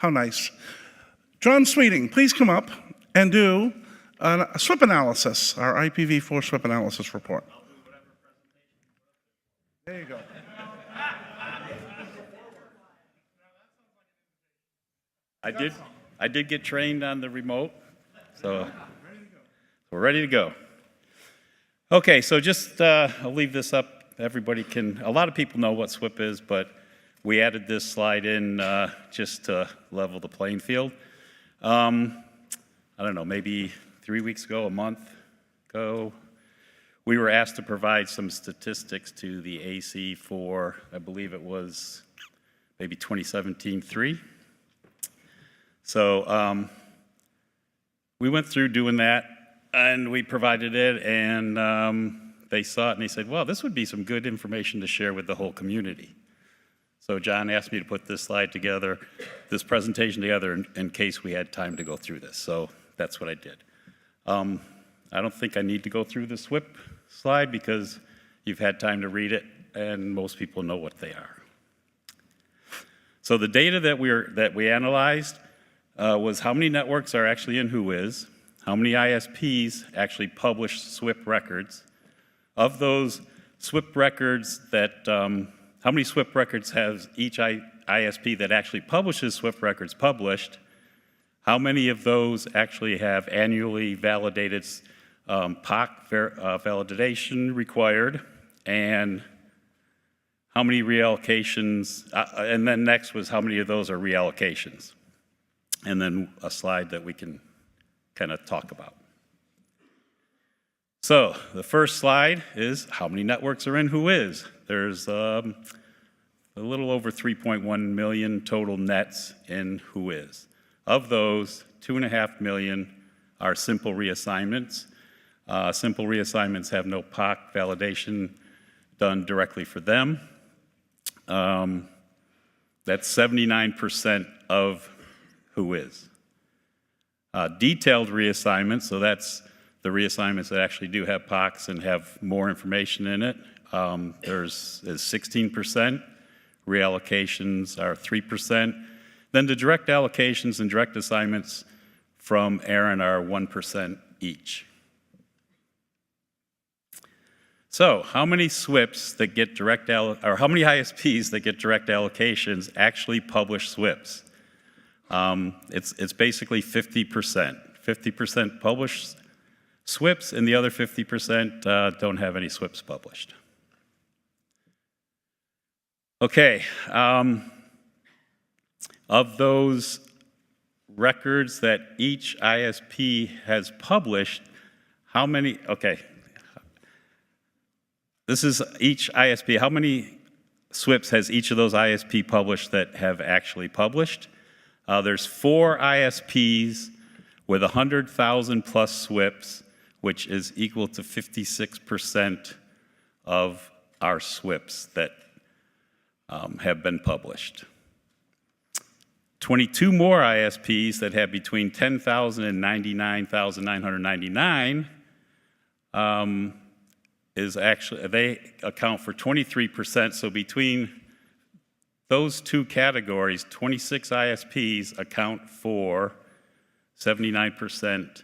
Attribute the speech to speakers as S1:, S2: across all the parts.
S1: How nice. John Sweeting, please come up and do a SWIP analysis, our IPv4 SWIP analysis report. There you go.
S2: I did get trained on the remote, so we're ready to go. Okay, so just I'll leave this up. Everybody can, a lot of people know what SWIP is, but we added this slide in just to level the playing field. I don't know, maybe 3 weeks ago, a month ago, we were asked to provide some statistics to the AC for, I believe it was maybe 2017-3. So we went through doing that, and we provided it, and they saw it, and they said, well, this would be some good information to share with the whole community. So John asked me to put this slide together, this presentation together, in case we had time to go through this. So that's what I did. I don't think I need to go through the SWIP slide because you've had time to read it, and most people know what they are. So the data that we analyzed was how many networks are actually in WHOIS, how many ISPs actually publish SWIP records. Of those SWIP records that, how many SWIP records has each ISP that actually publishes SWIP records published? How many of those actually have annually validated POC validation required? And how many reallocations, and then next was how many of those are reallocations? And then a slide that we can kind of talk about. So the first slide is how many networks are in WHOIS. There's a little over 3.1 million total nets in WHOIS. Of those, 2.5 million are simple reassignments. Simple reassignments have no POC validation done directly for them. That's 79% of WHOIS. Detailed reassignments, so that's the reassignments that actually do have POCs and have more information in it. Is 16%. Reallocations are 3%. Then the direct allocations and direct assignments from ARIN are 1% each. So how many SWIPs that get or how many ISPs that get direct allocations actually publish SWIPs? It's basically 50%. 50% publish SWIPs, and the other 50% don't have any SWIPs published. Okay, of those records that each ISP has published, how many, okay, this is each ISP, how many SWIPs has each of those ISP published that have actually published? There's 4 ISPs with 100,000 plus SWIPs, which is equal to 56% of our SWIPs that have been published. 22 more ISPs that have between 10,000 and 99,999 is actually, they account for 23%. So between those two categories, 26 ISPs account for 79%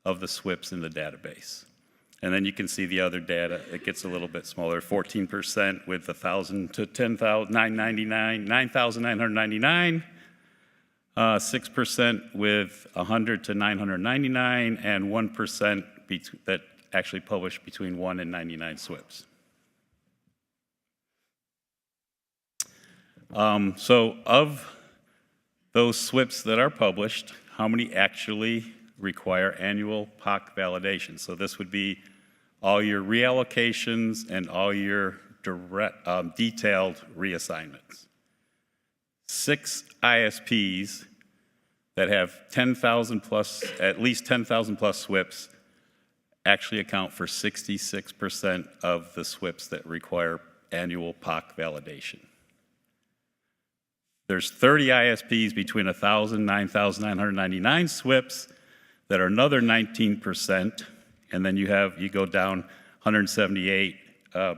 S2: of the SWIPs in the database. And then you can see the other data. It gets a little bit smaller, 14% with 1,000 to 9,999, 6% with 100 to 999, and 1% that actually publish between 1 and 99 SWIPs. So of those SWIPs that are published, how many actually require annual POC validation? So this would be all your reallocations and all your direct, detailed reassignments. 6 ISPs that have 10,000 plus, at least 10,000 plus SWIPs actually account for 66% of the SWIPs that require annual POC validation. There's 30 ISPs between 1,000 and 9,999 SWIPs that are another 19%, and then you go down 178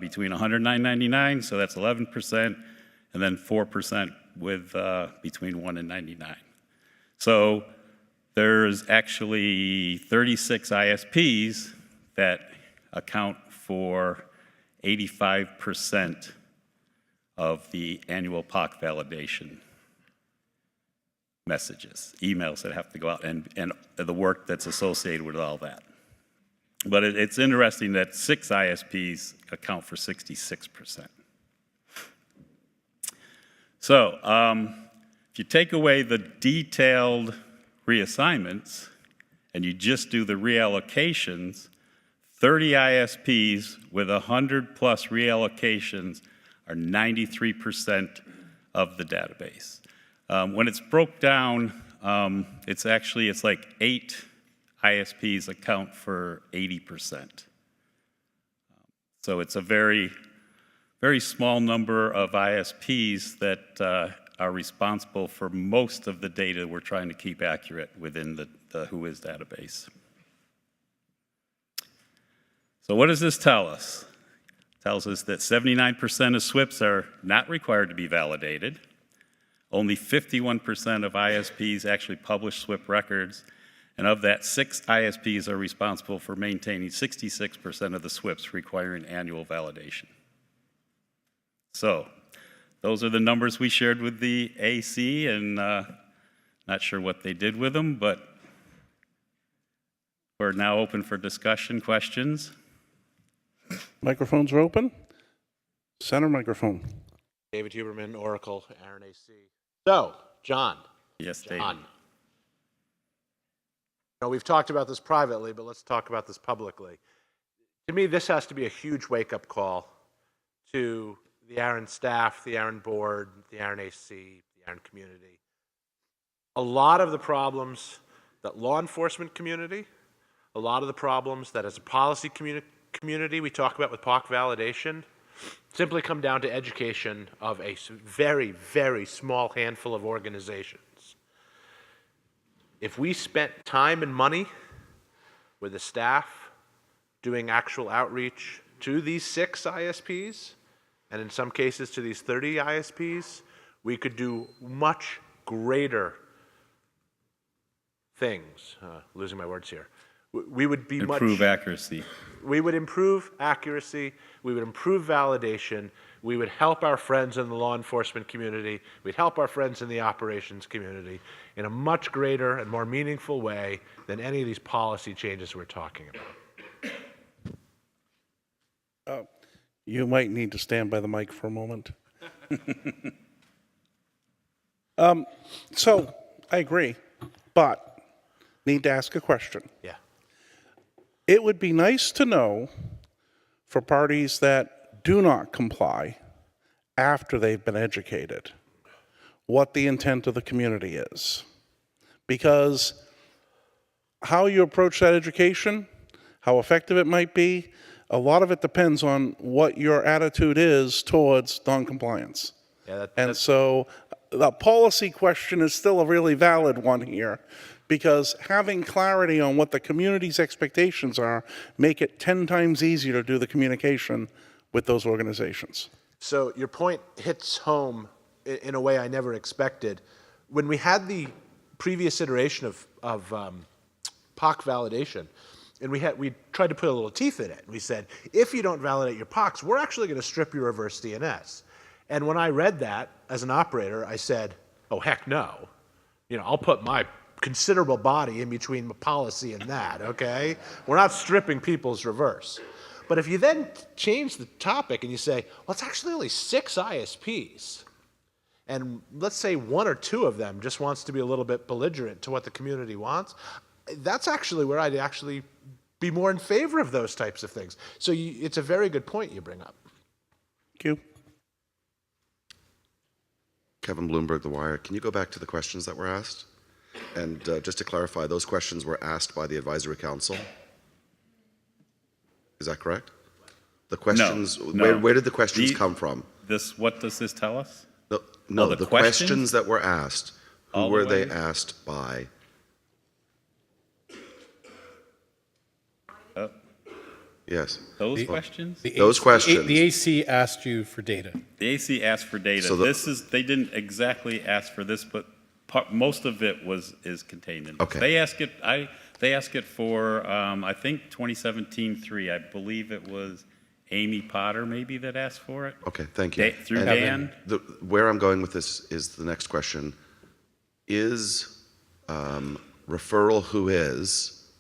S2: between 109.99, so that's 11%, and then 4% with between 1 and 99. So there's actually 36 ISPs that account for 85% of the annual POC validation messages, emails that have to go out, and the work that's associated with all that. But it's interesting that 6 ISPs account for 66%. So if you take away the detailed reassignments and you just do the reallocations, 30 ISPs with 100 plus reallocations are 93% of the database. When it's broke down, it's like 8 ISPs account for 80%. So it's a very, very small number of ISPs that are responsible for most of the data we're trying to keep accurate within the WHOIS database. So what does this tell us? It tells us that 79% of SWIPs are not required to be validated. Only 51% of ISPs actually publish SWIP records, and of that, 6 ISPs are responsible for maintaining 66% of the SWIPs requiring annual validation. So those are the numbers we shared with the AC, and not sure what they did with them, but we're now open for discussion, questions.
S1: Microphones are open. Center microphone.
S3: David Huberman, Oracle, Aaron AC. So, John.
S2: Yes, David.
S3: John. Now, we've talked about this privately, but let's talk about this publicly. To me, this has to be a huge wake-up call to the Aaron staff, the Aaron board, the Aaron AC, the Aaron community. A lot of the problems that law enforcement community, a lot of the problems that as a policy community we talk about with POC validation simply come down to education of a very, very small handful of organizations. If we spent time and money with the staff doing actual outreach to these 6 ISPs, and in some cases to these 30 ISPs, we could do much greater things. Losing my words here. We would be
S2: Improve accuracy.
S3: We would improve accuracy. We would improve validation. We would help our friends in the law enforcement community. We'd help our friends in the operations community in a much greater and more meaningful way than any of these policy changes we're talking about.
S1: You might need to stand by the mic for a moment. So, I agree, but need to ask a question.
S3: Yeah.
S1: It would be nice to know for parties that do not comply after they've been educated what the intent of the community is. Because how you approach that education, how effective it might be, a lot of it depends on what your attitude is towards non-compliance.
S3: Yeah,
S1: And so the policy question is still a really valid one here, because having clarity on what the community's expectations are make it 10 times easier to do the communication with those organizations.
S3: So your point hits home in a way I never expected. When we had the previous iteration of POC validation, and we tried to put a little teeth in it. We said, if you don't validate your POCs, we're actually going to strip your reverse DNS. And when I read that as an operator, I said, oh, heck no. I'll put my considerable body in between policy and that, okay? We're not stripping people's reverse. But if you then change the topic and you say, well, it's actually only 6 ISPs, and let's say 1 or 2 of them just wants to be a little bit belligerent to what the community wants, that's actually where I'd actually be more in favor of those types of things. So it's a very good point you bring up.
S1: Thank you.
S4: Kevin Bloomberg, The Wire. Can you go back to the questions that were asked? And just to clarify, those questions were asked by the advisory council. Is that correct? The questions.
S2: No.
S4: Where did the questions come from?
S2: What does this tell us?
S4: No,
S2: the
S4: the
S2: questions?
S4: questions that were asked. Who
S2: All
S4: were
S2: the
S4: they
S2: way?
S4: asked by? Yes.
S2: Those questions?
S4: Those questions.
S5: The AC asked you for data.
S2: The AC asked for data.
S4: So
S2: They didn't exactly ask for this, but most of it is contained in this.
S4: Okay.
S2: They ask it for, I think 2017-3. I believe it was Amy Potter maybe that asked for it.
S4: Okay, thank you.
S2: Through
S4: And
S2: Dan.
S4: where I'm going with this is the next question. Is referral who is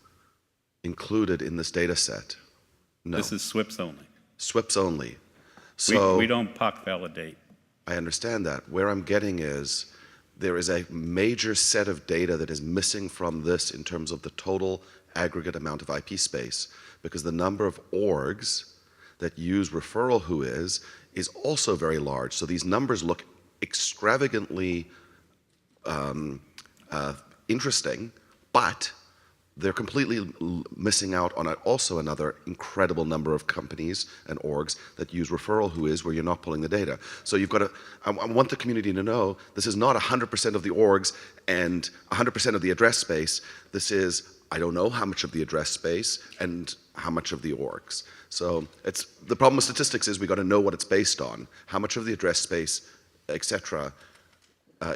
S4: included in this data set? No.
S2: This is SWIPs only.
S4: SWIPs only. So
S2: We don't POC validate.
S4: I understand that. Where I'm getting is there is a major set of data that is missing from this in terms of the total aggregate amount of IP space, because the number of orgs that use referral who is also very large. So these numbers look extravagantly interesting, but they're completely missing out on also another incredible number of companies and orgs that use referral who is where you're not pulling the data. So you've got to, I want the community to know this is not 100% of the orgs and 100% of the address space. This is, I don't know how much of the address space and how much of the orgs. So it's, the problem with statistics is we got to know what it's based on. How much of the address space, et cetera,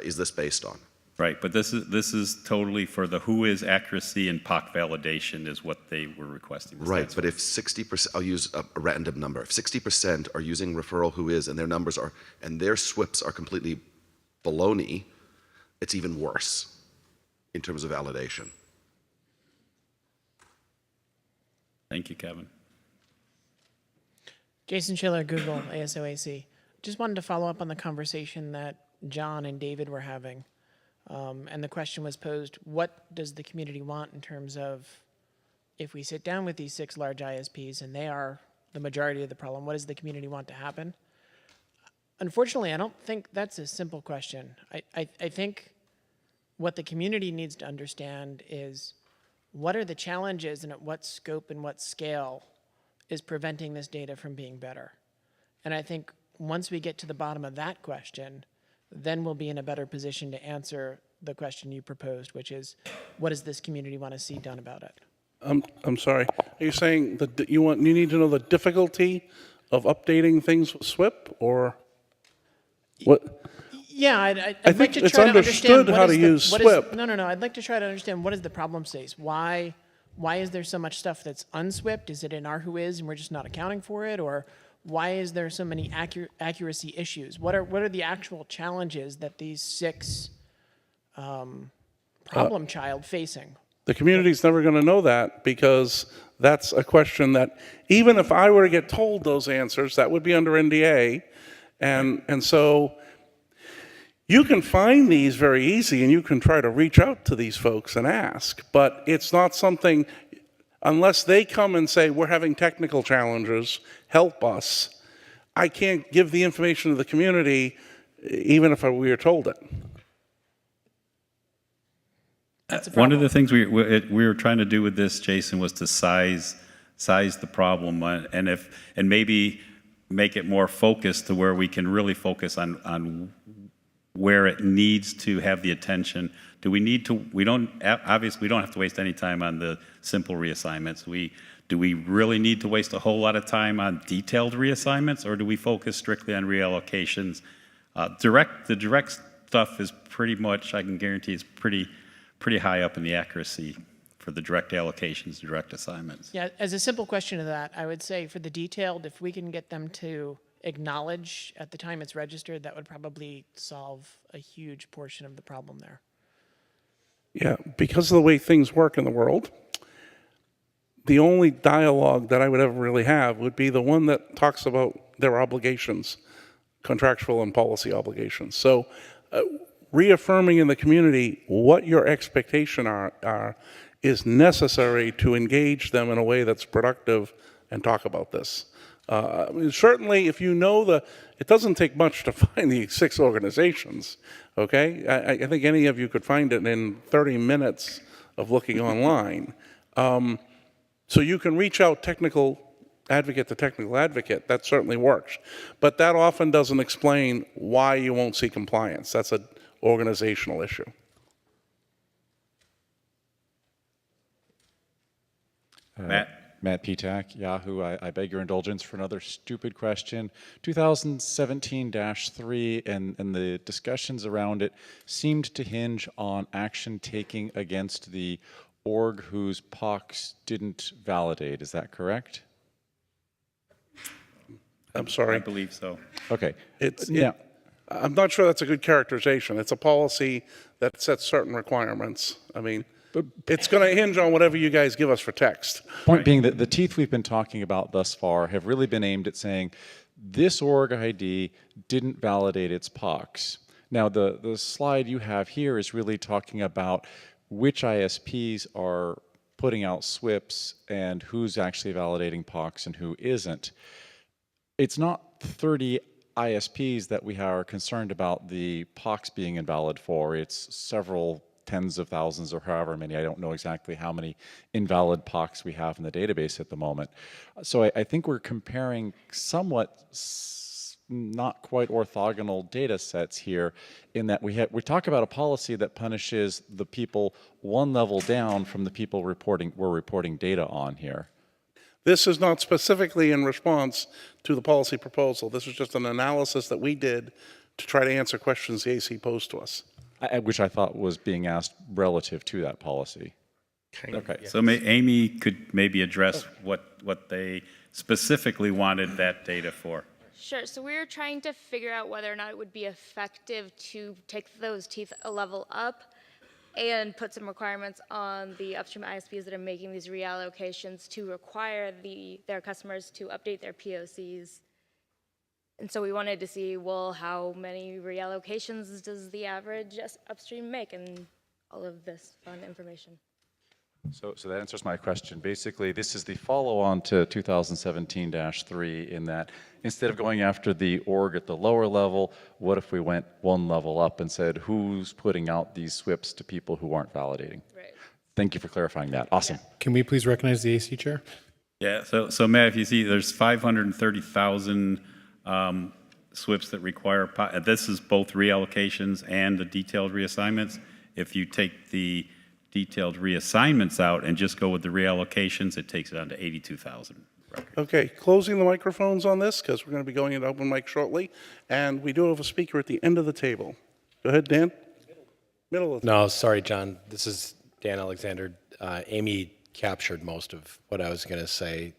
S4: is this based on?
S2: Right, but this is totally for the who is accuracy and POC validation is what they were requesting.
S4: Right, but if 60%, I'll use a random number, if 60% are using referral who is and their numbers are, and their SWIPs are completely baloney, it's even worse in terms of validation.
S2: Thank you, Kevin.
S6: Jason Schiller, Google, ASOAC. Just wanted to follow up on the conversation that John and David were having. And the question was posed, what does the community want in terms of if we sit down with these 6 large ISPs and they are the majority of the problem, what does the community want to happen? Unfortunately, I don't think that's a simple question. I think what the community needs to understand is what are the challenges and at what scope and what scale is preventing this data from being better? And I think once we get to the bottom of that question, then we'll be in a better position to answer the question you proposed, which is, what does this community want to see done about it?
S1: I'm sorry. Are you saying that you need to know the difficulty of updating things with SWIP, or what?
S6: Yeah, I'd
S1: I
S6: like
S1: think
S6: to
S1: it's
S6: try to
S1: understood
S6: understand
S1: how to use SWIP.
S6: No. I'd like to try to understand what is the problem space. Why is there so much stuff that's unswipped? Is it in our who is and we're just not accounting for it, or why is there so many accuracy issues? What are the actual challenges that these 6 problem child facing?
S1: The community's never going to know that, because that's a question that even if I were to get told those answers, that would be under NDA. And so you can find these very easy and you can try to reach out to these folks and ask, but it's not something, unless they come and say, we're having technical challenges, help us, I can't give the information to the community even if we were told it.
S6: That's a
S2: One
S6: problem.
S2: of the things we were trying to do with this, Jason, was to size the problem and maybe make it more focused to where we can really focus on where it needs to have the attention. Do we need to? Obviously we don't have to waste any time on the simple reassignments. Do we really need to waste a whole lot of time on detailed reassignments, or do we focus strictly on reallocations? The direct stuff is pretty much, I can guarantee, is pretty high up in the accuracy for the direct allocations, direct assignments.
S6: Yeah, as a simple question to that, I would say for the detailed, if we can get them to acknowledge at the time it's registered, that would probably solve a huge portion of the problem there.
S1: Yeah, because of the way things work in the world, the only dialogue that I would ever really have would be the one that talks about their obligations, contractual and policy obligations. So reaffirming in the community what your expectations are is necessary to engage them in a way that's productive and talk about this. I mean, certainly, if you know it doesn't take much to find the 6 organizations, okay? I think any of you could find it in 30 minutes of looking online. So you can reach out technical advocate to technical advocate, that certainly works. But that often doesn't explain why you won't see compliance. That's an organizational issue.
S2: Matt?
S7: Matt Petak, Yahoo. I beg your indulgence for another stupid question. 2017-3 and the discussions around it seemed to hinge on action taking against the org whose POCs didn't validate. Is that correct?
S1: I'm
S2: I
S1: sorry.
S2: believe so.
S7: Okay.
S1: Yeah. I'm not sure that's a good characterization. It's a policy that sets certain requirements. I mean, it's going to hinge on whatever you guys give us for text.
S7: Point being that the teeth we've been talking about thus far have really been aimed at saying this org ID didn't validate its POCs. Now, the slide you have here is really talking about which ISPs are putting out SWIPs and who's actually validating POCs and who isn't. It's not 30 ISPs that we are concerned about the POCs being invalid for. It's several tens of thousands or however many. I don't know exactly how many invalid POCs we have in the database at the moment. So I think we're comparing somewhat not quite orthogonal data sets here in that we talk about a policy that punishes the people one level down from the people we're reporting data on here.
S1: This is not specifically in response to the policy proposal. This is just an analysis that we did to try to answer questions the AC posed to us.
S7: Which I thought was being asked relative to that policy. Okay.
S2: So Amy could maybe address what they specifically wanted that data for.
S8: Sure. So we were trying to figure out whether or not it would be effective to take those teeth a level up and put some requirements on the upstream ISPs that are making these reallocations to require their customers to update their POCs. And so we wanted to see, well, how many reallocations does the average upstream make, and all of this fun information.
S7: So that answers my question. Basically, this is the follow-on to 2017-3 in that instead of going after the org at the lower level, what if we went one level up and said, who's putting out these SWIPs to people who aren't validating?
S8: Right.
S7: Thank you for clarifying that. Awesome.
S5: Can we please recognize the AC chair?
S2: Yeah, so Matt, if you see, there's 530,000 SWIPs that require, this is both reallocations and the detailed reassignments. If you take the detailed reassignments out and just go with the reallocations, it takes it down to 82,000 records.
S1: Okay, closing the microphones on this because we're going to be going into open mic shortly. And we do have a speaker at the end of the table. Go ahead, Dan. Middle of the
S5: No, sorry, John. This is Dan Alexander. Amy captured most of what I was going to say.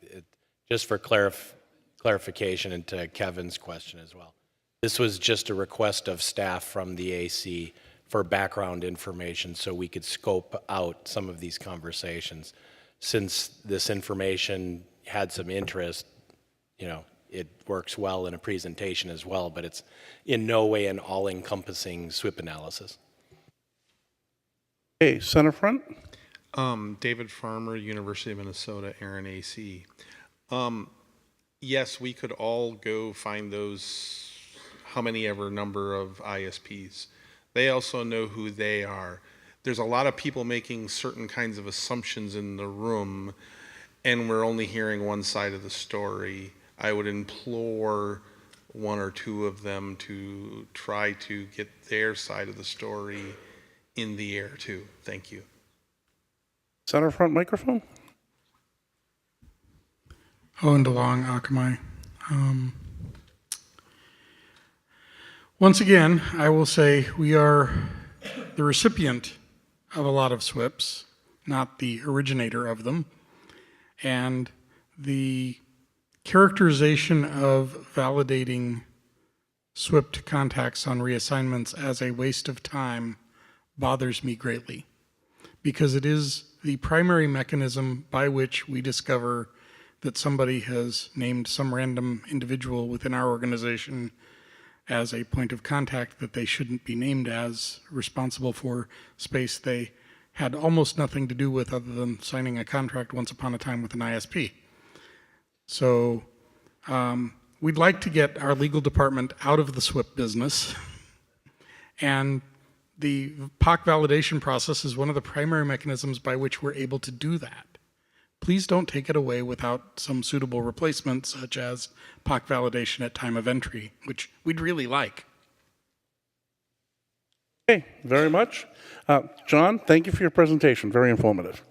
S5: Just for clarification and to Kevin's question as well. This was just a request of staff from the AC for background information so we could scope out some of these conversations. Since this information had some interest, it works well in a presentation as well, but it's in no way an all-encompassing SWIP analysis.
S1: Okay, center front.
S9: David Farmer, University of Minnesota, Aaron AC. Yes, we could all go find those, how many ever number of ISPs. They also know who they are. There's a lot of people making certain kinds of assumptions in the room, and we're only hearing one side of the story. I would implore one or two of them to try to get their side of the story in the air too. Thank you.
S1: Center front microphone.
S10: Owen DeLong, Akamai. Once again, I will say we are the recipient of a lot of SWIPs, not the originator of them. And the characterization of validating SWIPed contacts on reassignments as a waste of time bothers me greatly, because it is the primary mechanism by which we discover that somebody has named some random individual within our organization as a point of contact that they shouldn't be named as, responsible for space they had almost nothing to do with other than signing a contract once upon a time with an ISP. So we'd like to get our legal department out of the SWIP business, and the POC validation process is one of the primary mechanisms by which we're able to do that. Please don't take it away without some suitable replacement, such as POC validation at time of entry, which we'd really like.
S1: Okay, very much. John, thank you for your presentation. Very informative.